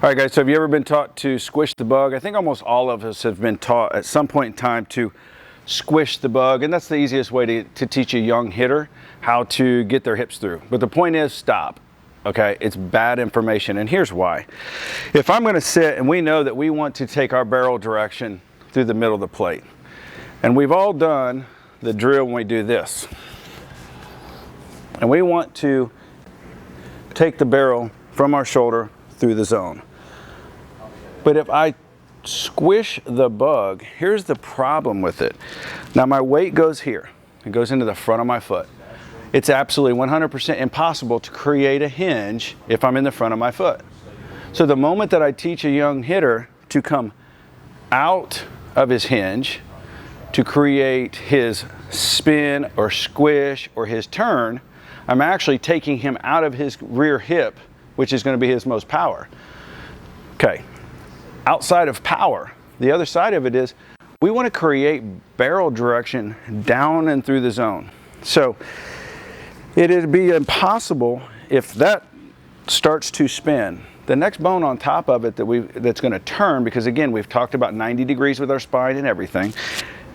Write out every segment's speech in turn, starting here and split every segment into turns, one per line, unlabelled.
All right, guys, so have you ever been taught to squish the bug? I think almost all of us have been taught at some point in time to squish the bug, and that's the easiest way to teach a young hitter how to get their hips through. But the point is, stop, okay? It's bad information, and here's why. If I'm gonna sit, and we know that we want to take our barrel direction through the middle of the plate, and we've all done the drill when we do this. And we want to take the barrel from our shoulder through the zone. But if I squish the bug, here's the problem with it. Now my weight goes here. It goes into the front of my foot. It's absolutely 100% impossible to create a hinge if I'm in the front of my foot. So the moment that I teach a young hitter to come out of his hinge to create his spin or squish or his turn, I'm actually taking him out of his rear hip, which is going to be his most power. Okay, outside of power, the other side of it is we want to create barrel direction down and through the zone. So it'd be impossible if that starts to spin. The next bone on top of it that's going to turn, because again, we've talked about 90 degrees with our spine and everything,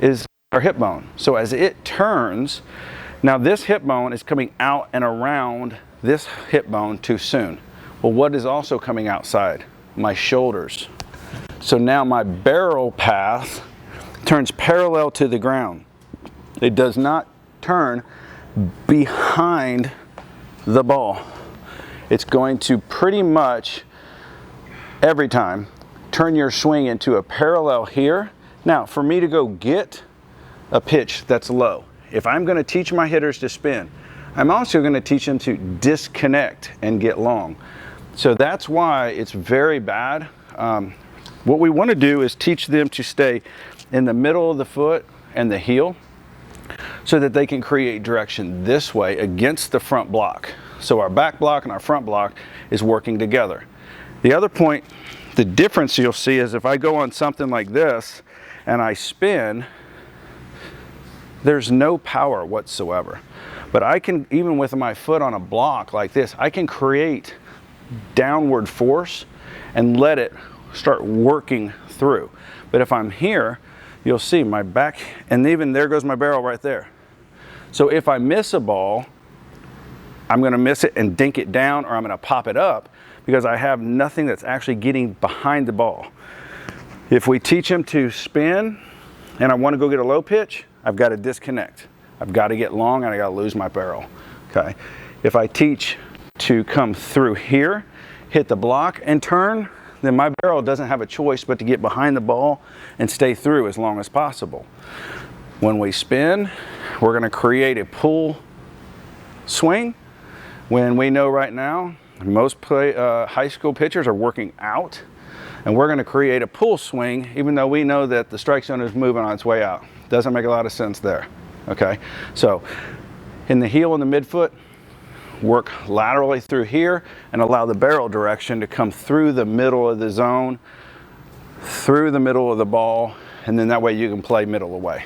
is our hip bone. So as it turns, now this hip bone is coming out and around this hip bone too soon. Well, what is also coming outside? My shoulders. So now my barrel path turns parallel to the ground. It does not turn behind the ball. It's going to pretty much every time turn your swing into a parallel here. Now, for me to go get a pitch that's low, if I'm going to teach my hitters to spin, I'm also going to teach them to disconnect and get long. So that's why it's very bad. What we want to do is teach them to stay in the middle of the foot and the heel so that they can create direction this way against the front block. So our back block and our front block is working together. The other point, the difference you'll see is if I go on something like this and I spin, there's no power whatsoever. But I can, even with my foot on a block like this, I can create downward force and let it start working through. But if I'm here, you'll see my back, and even there goes my barrel right there. So if I miss a ball, I'm gonna miss it and dink it down, or I'm gonna pop it up because I have nothing that's actually getting behind the ball. If we teach him to spin and I wanna go get a low pitch, I've got to disconnect. I've got to get long and I got to lose my barrel, okay? If I teach to come through here, hit the block and turn, then my barrel doesn't have a choice but to get behind the ball and stay through as long as possible. When we spin, we're going to create a pull swing when we know right now most high school pitchers are working out, and we're going to create a pull swing even though we know that the strike zone is moving on its way out. Doesn't make a lot of sense there, okay? So in the heel and the midfoot, work laterally through here and allow the barrel direction to come through the middle of the zone, through the middle of the ball, and then that way you can play middle away.